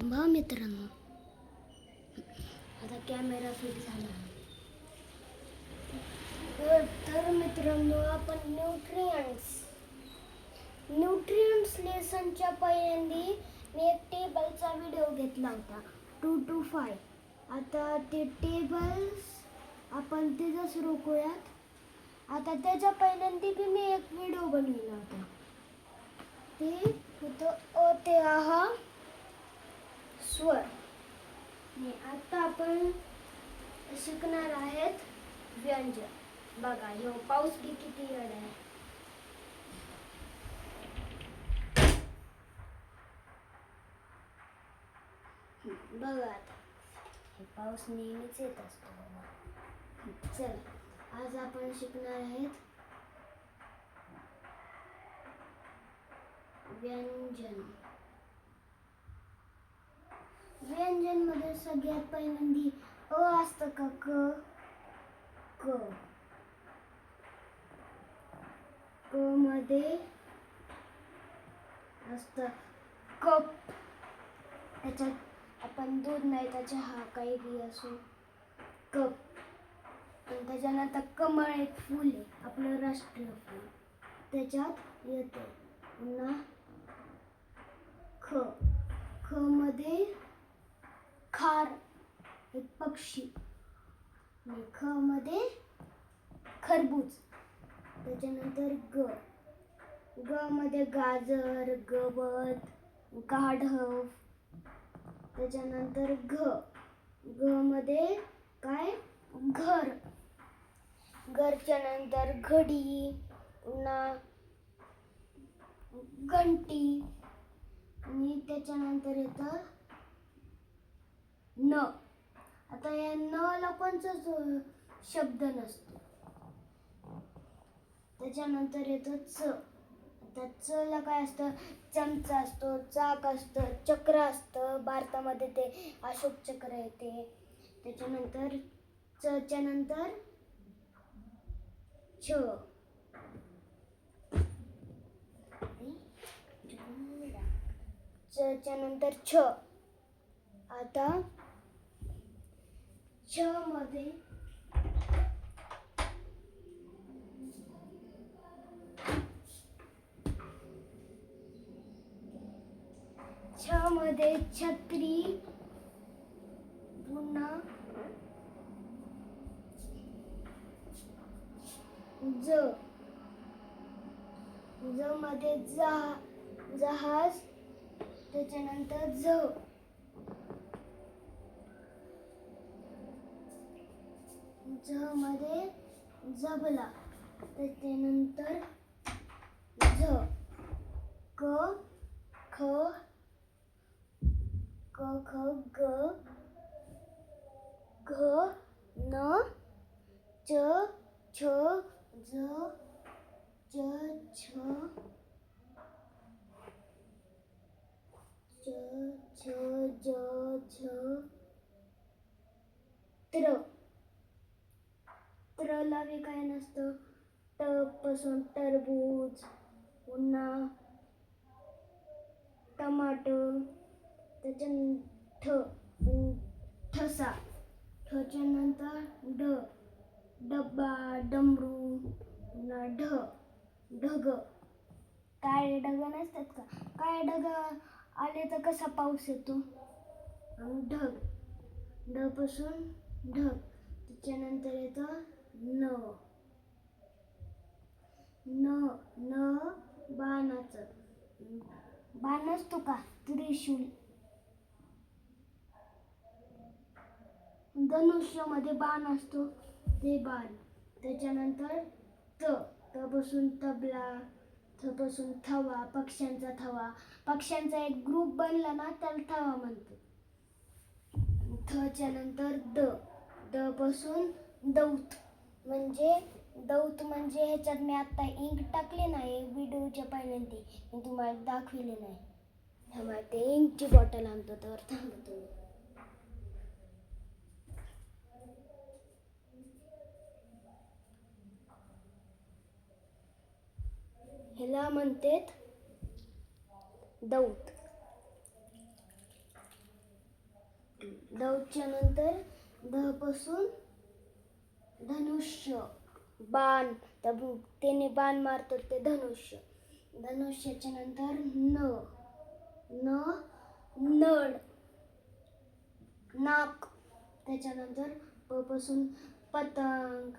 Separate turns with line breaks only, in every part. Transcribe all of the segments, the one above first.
थांबा मित्रांनो, आता कॅमेरा फिट झाला. तर मित्रांनो, आपण न्यूट्रियंट्स लेसनच्या पहिल्यांदी मी एक टेबलचा व्हिडिओ घेतला होता 2 to 5. आता ते टेबल्स आपण त्याचं सुरू करूयात. आता त्याच्या पहिल्यांदी बी मी एक व्हिडिओ बनवला होता. ते होतं अ ते आहा स्वर. आणि आता आपण शिकणार आहेत व्यंजन. बघा, ह्यो पाऊस बी किती येड आहे. बघा आता, हे पाऊस नेहमीच येत असतो बघा. चला, आज आपण शिकणार आहेत व्यंजन. व्यंजन मध्ये सगळ्यात पहिल्यांदी अ असतं का क क मध्ये असतं कप. त्याच्यात आपण दूध नाही तर चहा काही बी असो कप. आणि त्याच्यानंतर कमळ एक फूल आहे, आपलं राष्ट्रीय फूल, त्याच्यात येते. पुन्हा ख मध्ये खार एक पक्षी. आणि ख मध्ये खरबूज. त्याच्यानंतर ग मध्ये गाजर, गवत, गाढव. त्याच्यानंतर घ मध्ये काय घर. घरच्या नंतर घडी, पुन्हा घंटी. आणि त्याच्यानंतर येतं न. आता या न ला कोणताच शब्द नसतो. त्याच्यानंतर येतं च. आता च ला काय असतं, चमचा असतो, चाक असतं, चक्र असतं. भारतामध्ये ते अशोक चक्र येते. त्याच्यानंतर च च्या नंतर छ. च च्या नंतर छ. आता छ मध्ये छत्री. पुन्हा ज मध्ये जहाज. त्याच्यानंतर ज मध्ये जबला. त्याच्यानंतर झ क ख ग घ न च छ ज च छ च छ ज छ त्र. त्र ला बी काय नसतं. ट पासून टरबूज. पुन्हा टमाटो. त्याच्यानंतर ठसा. ठच्या नंतर ड डब्बा, डमरू. पुन्हा ढग. काळे ढग नसतात का, काळे ढग आले तर कसा पाऊस येतो. ढग, ढ पासून ढग. त्याच्यानंतर येतं न बाणाचं. बाण असतो का, त्रिशूल. धनुष्यामध्ये बाण असतो, ते बाण. त्याच्यानंतर त पासून तबला. थ पासून थवा, पक्ष्यांचा थवा. पक्ष्यांचा एक ग्रुप बनला ना, त्याला थवा म्हणतात. थ च्या नंतर द पासून दौत. दौत म्हणजे ह्याच्यात मी आता इंक टाकले नाही व्हिडिओच्या पहिल्यांदी, मी तुम्हाला दाखविले नाही. थांबा, ते इंकची बॉटल आणतो तर थांबतो. ह्याला म्हणतात दौत. दच्या नंतर ध पासून धनुष्य, बाण, त्याने बाण मारतो ते धनुष्य. धनुष्याच्या नंतर नळ, नाक. त्याच्यानंतर प पासून पतंग,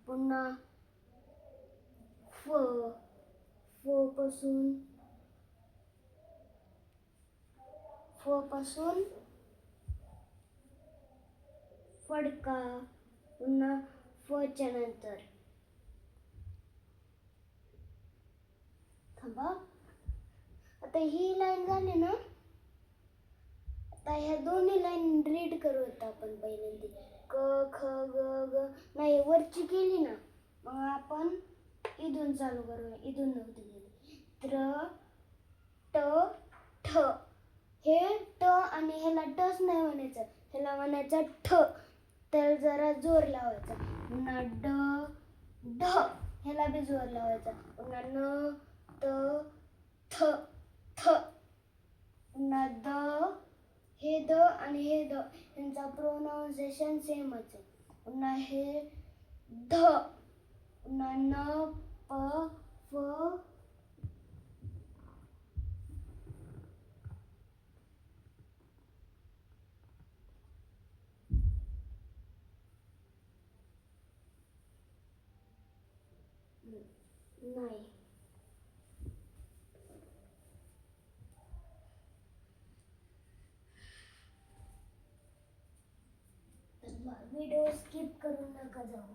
पुन्हा फ पासून फडका. पुन्हा फच्या नंतर थांबा. आता ही लाईन झाली ना. आता ह्या दोन्ही लाईन रीड करू आपण पहिल्यांदा. क ख ग ग. नाही, वरची केली ना मग आपण इथून चालू करूया. इथून नव्हती गेली. त्र ट ठ. हे ट आणि ह्याला टच नाही म्हणायचं, ह्याला म्हणायचं ठ. त्याला जरा जोर लावायचा. पुन्हा ढ, ह्याला बी जोर लावायचा. पुन्हा न त थ थ. पुन्हा द, हे द आणि हे द यांचा प्रोनाउन्सिएशन सेमच आहे. पुन्हा हे ध. पुन्हा न प फ नाही. व्हिडिओ स्किप करू नका जाऊ.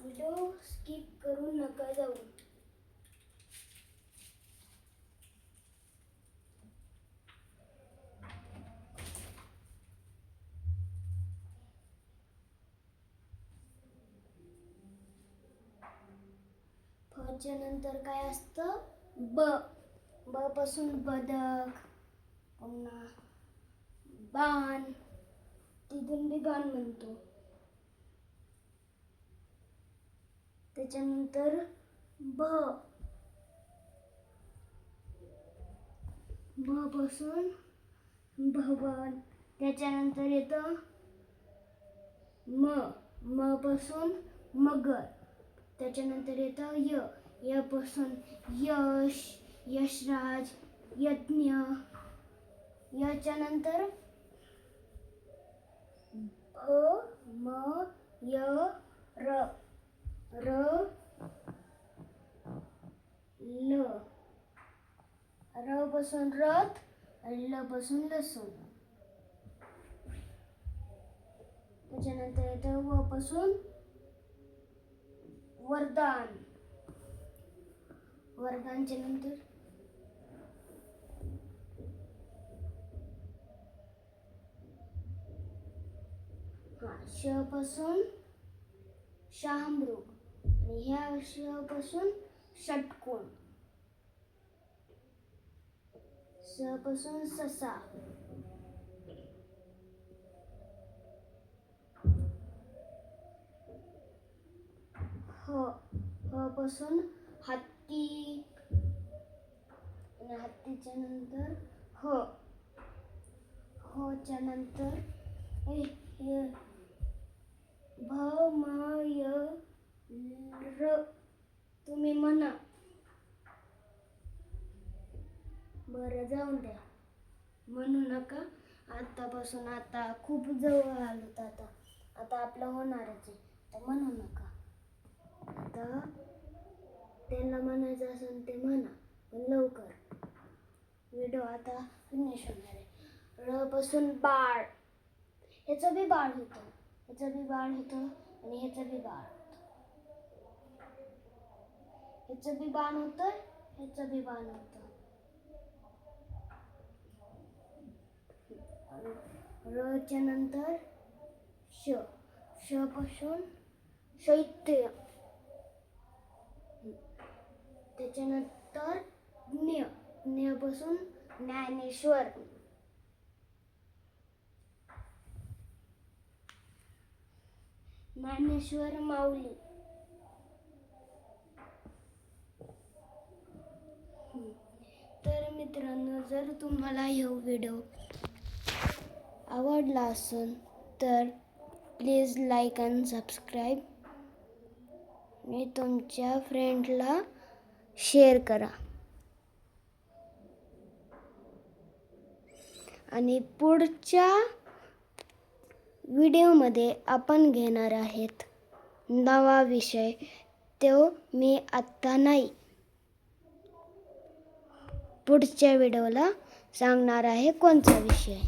व्हिडिओ स्किप करू नका जाऊ. फच्या नंतर काय असतं? ब. ब पासून बदक. पुन्हा बाण, तिथून बी बाण म्हणतो. त्याच्यानंतर भ. भ पासून भवन. त्याच्यानंतर येतं म. म पासून मगर. त्याच्यानंतर येतं य. य पासून यश, यशराज, यज्ञ. याच्या नंतर भ म य र. र ल. र पासून रथ, ल पासून लसूण. त्याच्यानंतर येतं व पासून वरदान. वरदानच्या नंतर श पासून शहामृग. आणि ह्या श पासून षटकोन. स पासून ससा. ह पासून हत्ती. आणि हत्तीच्या नंतर ह. च्या नंतर भ म य र. तुम्ही म्हणा. बरं, जाऊन द्या, म्हणू नका. आतापासून आता खूप जवळ आलो. आता आपलं होणारच आहे, तर म्हणू नका. आता त्यांना म्हणायचं असेल ते म्हणा, पण लवकर. व्हिडिओ आता फिनिश होणार आहे. र पासून बाळ. ह्याचं बी बाळ होतं, ह्याचं बी बाळ होतं आणि ह्याचं बी बाळ होतं. ह्याचं बी बाण होतं, ह्याचं बी बाण होतं. र च्या नंतर श. श पासून शैत्य. त्याच्यानंतर ज्ञ. ज्ञ पासून ज्ञानेश्वर. ज्ञानेश्वर माऊली. तर मित्रांनो, जर तुम्हाला हा व्हिडिओ आवडला असेल तर प्लीज लाईक अँड सबस्क्राईब आणि तुमच्या फ्रेंडला शेअर करा. आणि पुढच्या व्हिडिओमध्ये आपण घेणार आहेत नवा विषय. तो मी आत्ता नाही, पुढच्या व्हिडिओला सांगणार आहे कोणता विषय.